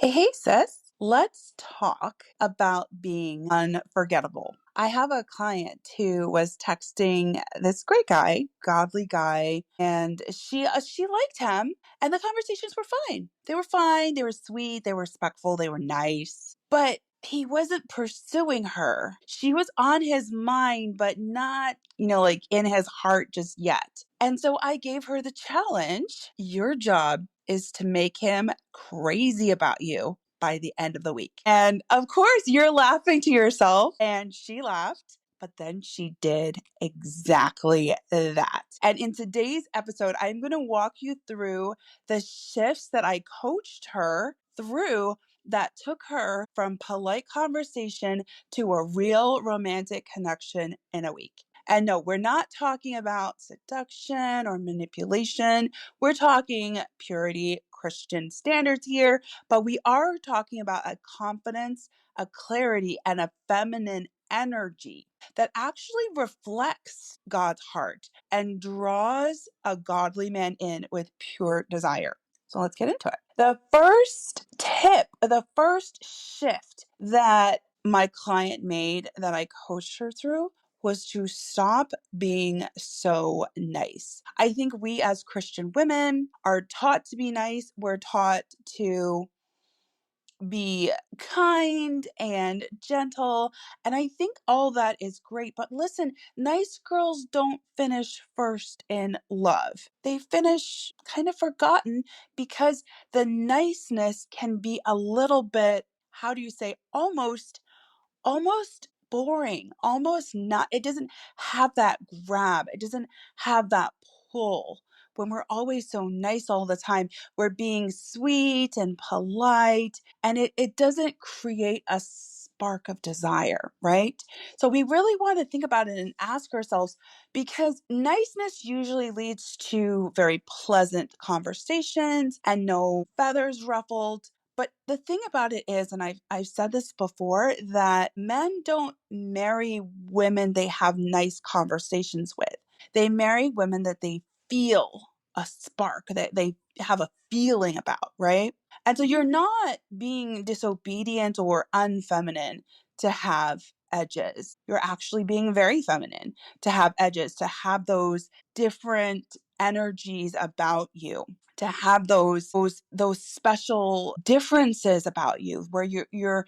Hey, sis. Let's talk about being unforgettable. I have a client who was texting this great guy, godly guy, and she liked him, and the conversations were fine. They were fine. They were sweet. They were respectful. They were nice. But he wasn't pursuing her. She was on his mind, but not, like in his heart just yet. And so I gave her the challenge. Your job is to make him crazy about you by the end of the week. And of course, you're laughing to yourself, and she laughed. But then she did exactly that. And in today's episode, I'm going to walk you through the shifts that I coached her through that took her from polite conversation to a real romantic connection in a week. And no, we're not talking about seduction or manipulation. We're talking purity, Christian standards here, but we are talking about a confidence, a clarity, and a feminine energy that actually reflects God's heart and draws a godly man in with pure desire. So let's get into it. The first tip, the first shift that my client made that I coached her through was to stop being so nice. I think we as Christian women are taught to be nice. We're taught to be kind and gentle. And I think all that is great. But listen, nice girls don't finish first in love. They finish kind of forgotten because the niceness can be a little bit, how do you say, almost boring, almost not, it doesn't have that grab, it doesn't have that pull. When we're always so nice all the time, we're being sweet and polite, and it doesn't create a spark of desire, right? So we really want to think about it and ask ourselves, because niceness usually leads to very pleasant conversations and no feathers ruffled. But the thing about it is, and I've said this before, that men don't marry women they have nice conversations with. They marry women that they feel a spark, that they have a feeling about, right? And so you're not being disobedient or unfeminine to have edges. You're actually being very feminine to have edges, to have those different energies about you, to have those special differences about you, where you're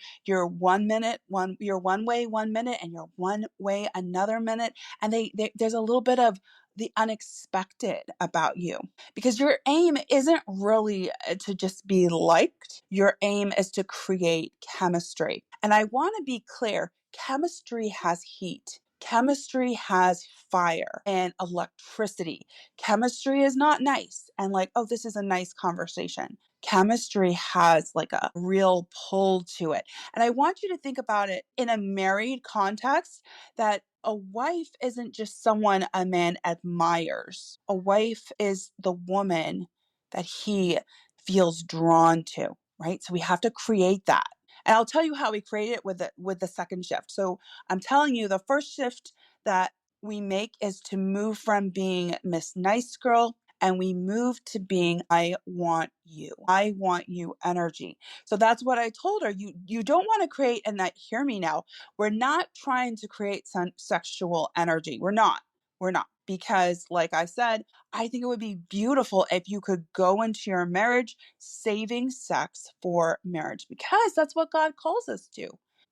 1 minute you're one way 1 minute and you're one way another minute, and there's a little bit of the unexpected about you, because your aim isn't really to just be liked. Your aim is to create chemistry. And I want to be clear, chemistry has heat. Chemistry has fire and electricity. Chemistry is not nice and like, oh, this is a nice conversation. Chemistry has like a real pull to it. And I want you to think about it in a married context, that a wife isn't just someone a man admires. A wife is the woman that he feels drawn to, right? So we have to create that. And I'll tell you how we create it with the second shift. So I'm telling you, the first shift that we make is to move from being Miss Nice Girl, and we move to being I want you. I want you energy. So that's what I told her. You don't want to create, and that, hear me now, we're not trying to create some sexual energy. We're not. We're not. Because like I said, I think it would be beautiful if you could go into your marriage saving sex for marriage, because that's what God calls us to.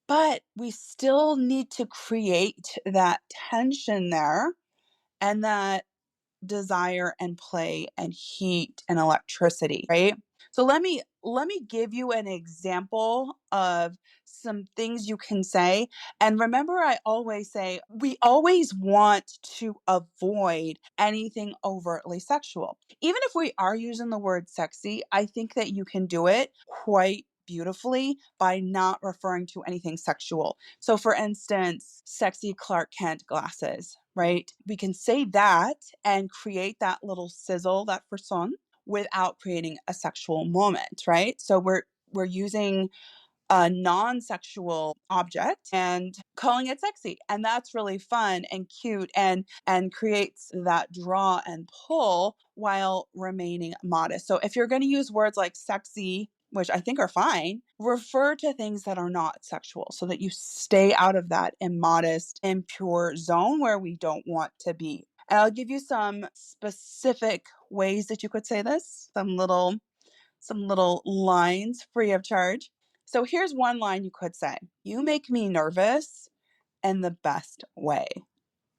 But we still need to create that tension there, and that desire and play and heat and electricity, right? So let me give you an example of some things you can say. And remember, I always say we always want to avoid anything overtly sexual. Even if we are using the word sexy, I think that you can do it quite beautifully by not referring to anything sexual. So for instance, sexy Clark Kent glasses, right? We can say that and create that little sizzle, that frisson, without creating a sexual moment, right? So we're using a non-sexual object and calling it sexy, and that's really fun and cute and creates that draw and pull while remaining modest. So if you're going to use words like sexy which I think are fine, refer to things that are not sexual so that you stay out of that immodest, impure zone where we don't want to be. And I'll give you some specific ways that you could say this, some little lines free of charge. So here's one line you could say. You make me nervous in the best way.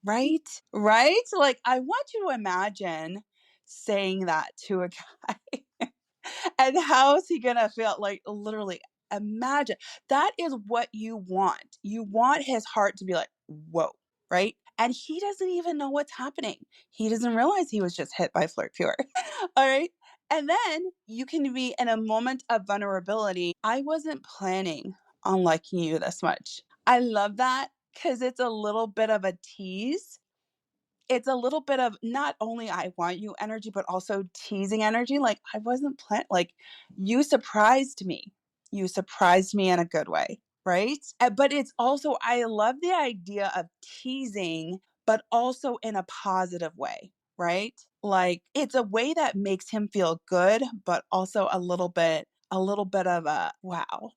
Right? Right? Like, I want you to imagine saying that to a guy. And how is he gonna feel? Like, literally, imagine. That is what you want. You want his heart to be like, whoa, right? And he doesn't even know what's happening. He doesn't realize he was just hit by Flirt Pure. All right. And then you can be in a moment of vulnerability. I wasn't planning on liking you this much. I love that because it's a little bit of a tease. It's a little bit of not only I want you energy, but also teasing energy. Like, I wasn't plan like, you surprised me. You surprised me in a good way, right? But it's also, I love the idea of teasing, but also in a positive way, right? Like, it's a way that makes him feel good, but also a little bit of a wow,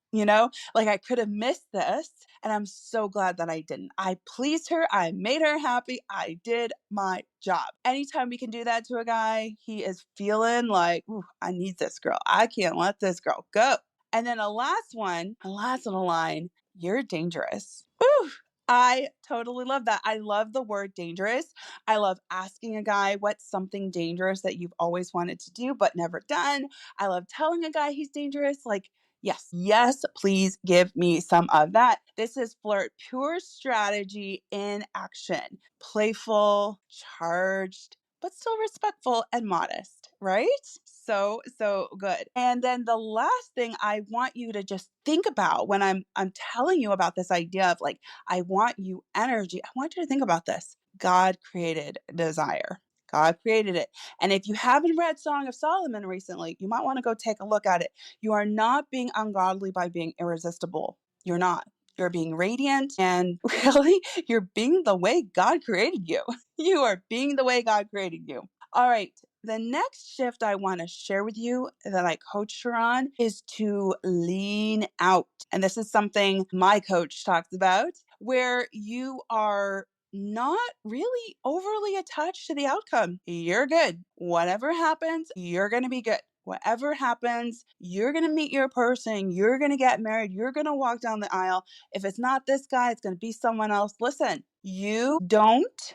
like I could have missed this. And I'm so glad that I didn't. I pleased her. I made her happy. I did my job. Anytime we can do that to a guy, he is feeling like, ooh, I need this girl. I can't let this girl go. And then a last little line, you're dangerous. Ooh, I totally love that. I love the word dangerous. I love asking a guy what's something dangerous that you've always wanted to do but never done. I love telling a guy he's dangerous. Like, yes, yes, please give me some of that. This is Flirt Pure strategy in action. Playful, charged, but still respectful and modest, right? So, so good. And then the last thing I want you to just think about when I'm telling you about this idea of like, I want you energy, I want you to think about this. God created desire. God created it. And if you haven't read Song of Solomon recently, you might want to go take a look at it. You are not being ungodly by being irresistible. You're not. You're being radiant and really, you're being the way God created you. You are being the way God created you. All right. The next shift I want to share with you that I coached her on is to lean out. And this is something my coach talks about, where you are not really overly attached to the outcome. You're good. Whatever happens, you're going to be good. Whatever happens, you're going to meet your person. You're going to get married. You're going to walk down the aisle. If it's not this guy, it's going to be someone else. Listen, you don't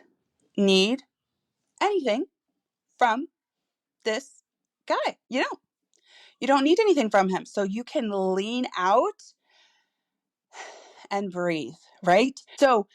need anything from this guy. You don't need anything from him. So you can lean out and breathe, right? So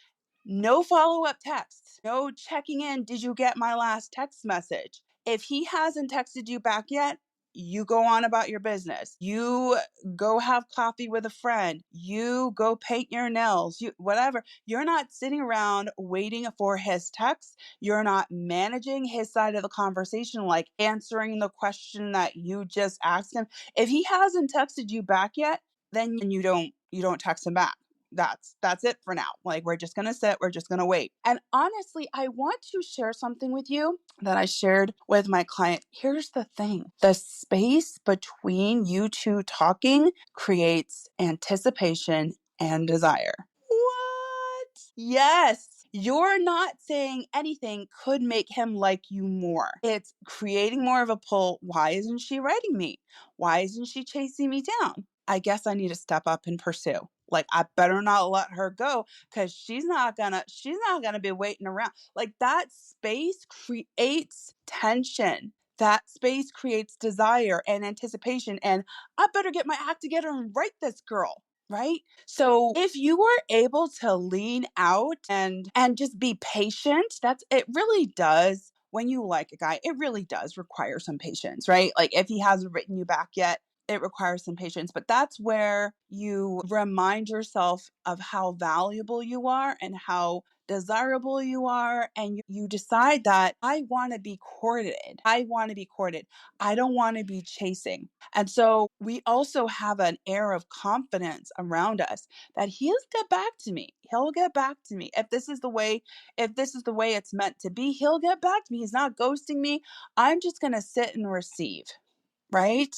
no follow-up texts, no checking in. Did you get my last text message? If he hasn't texted you back yet, you go on about your business. You go have coffee with a friend. You go paint your nails. You whatever. You're not sitting around waiting for his text. You're not managing his side of the conversation, like answering the question that you just asked him. If he hasn't texted you back yet, then you don't text him back. That's it for now. Like, we're just going to sit, we're just going to wait. And honestly, I want to share something with you that I shared with my client. Here's the thing. The space between you two talking creates anticipation and desire. What? Yes. You're not saying anything could make him like you more. It's creating more of a pull. Why isn't she writing me? Why isn't she chasing me down? I guess I need to step up and pursue. Like, I better not let her go because she's not gonna be waiting around. Like, that space creates tension. That space creates desire and anticipation. And I better get my act together and write this girl. Right? So if you were able to lean out and just be patient, it really does. When you like a guy, it really does require some patience, right? Like, if he hasn't written you back yet, it requires some patience, but that's where you remind yourself of how valuable you are and how desirable you are. And you decide that I want to be courted. I want to be courted. I don't want to be chasing. And so we also have an air of confidence around us that he'll get back to me. He'll get back to me. If this is the way it's meant to be, he'll get back to me. He's not ghosting me. I'm just going to sit and receive. Right?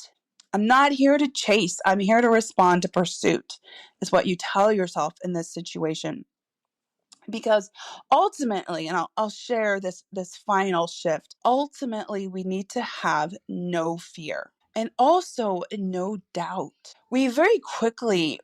I'm not here to chase. I'm here to respond to pursuit, is what you tell yourself in this situation. Because ultimately, and I'll share this final shift, ultimately we need to have no fear and also no doubt. We very quickly,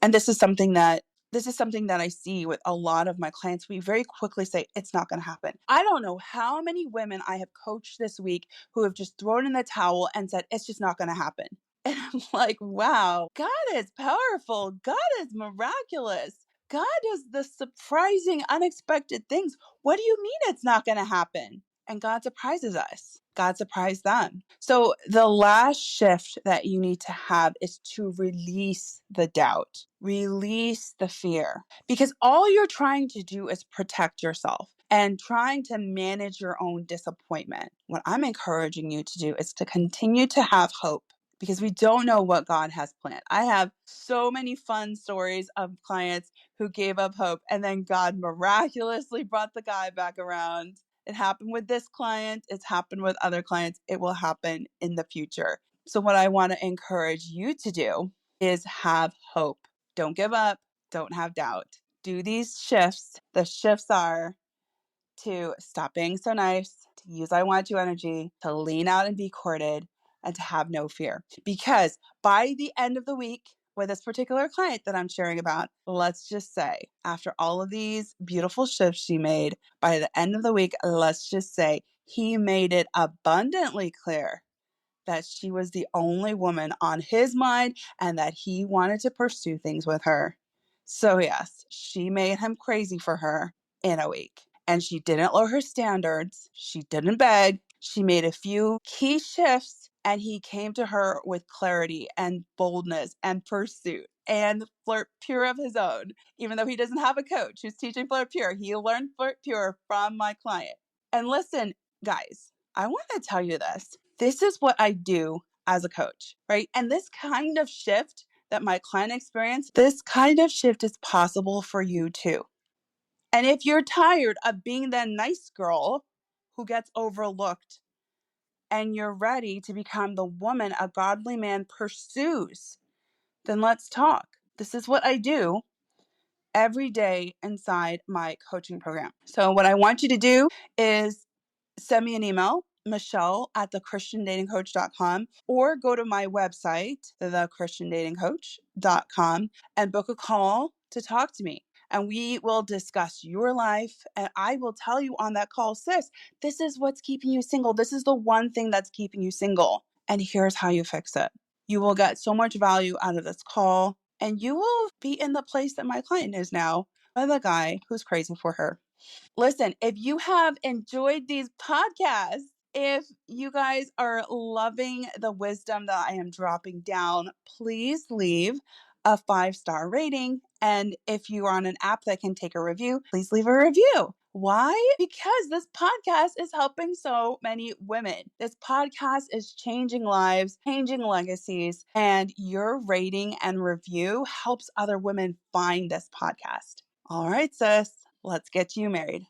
and this is something that I see with a lot of my clients, we very quickly say it's not going to happen. I don't know how many women I have coached this week who have just thrown in the towel and said it's just not going to happen. And I'm like, wow, God is powerful. God is miraculous. God does the surprising, unexpected things. What do you mean it's not going to happen? And God surprises us. God surprised them. So the last shift that you need to have is to release the doubt, release the fear, because all you're trying to do is protect yourself and trying to manage your own disappointment. What I'm encouraging you to do is to continue to have hope, because we don't know what God has planned. I have so many fun stories of clients who gave up hope and then God miraculously brought the guy back around. It happened with this client. It's happened with other clients. It will happen in the future. So what I want to encourage you to do is have hope. Don't give up. Don't have doubt. Do these shifts. The shifts are to stop being so nice, to use I want you energy, to lean out and be courted, and to have no fear. Because by the end of the week, with this particular client that I'm sharing about, let's just say, after all of these beautiful shifts she made, by the end of the week, let's just say he made it abundantly clear that she was the only woman on his mind and that he wanted to pursue things with her. So, yes, she made him crazy for her in a week. And she didn't lower her standards. She didn't beg. She made a few key shifts and he came to her with clarity and boldness and pursuit and Flirt Pure of his own. Even though he doesn't have a coach who's teaching Flirt Pure, he learned Flirt Pure from my client. And listen, guys, I want to tell you this. This is what I do as a coach, right? And this kind of shift that my client experienced, this kind of shift is possible for you too. And if you're tired of being the nice girl who gets overlooked and you're ready to become the woman a godly man pursues, then let's talk. This is what I do every day inside my coaching program. So what I want you to do is send me an email, michelle@thechristiandatingcoach.com, or go to my website, thechristiandatingcoach.com, and book a call to talk to me. And we will discuss your life. And I will tell you on that call, sis, this is what's keeping you single. This is the one thing that's keeping you single. And here's how you fix it. You will get so much value out of this call. And you will be in the place that my client is now, with a guy who's crazy for her. Listen, if you have enjoyed these podcasts, if you guys are loving the wisdom that I am dropping down, please leave a 5-star rating. And if you are on an app that can take a review, please leave a review. Why? Because this podcast is helping so many women. This podcast is changing lives, changing legacies, and your rating and review helps other women find this podcast. All right, sis, let's get you married.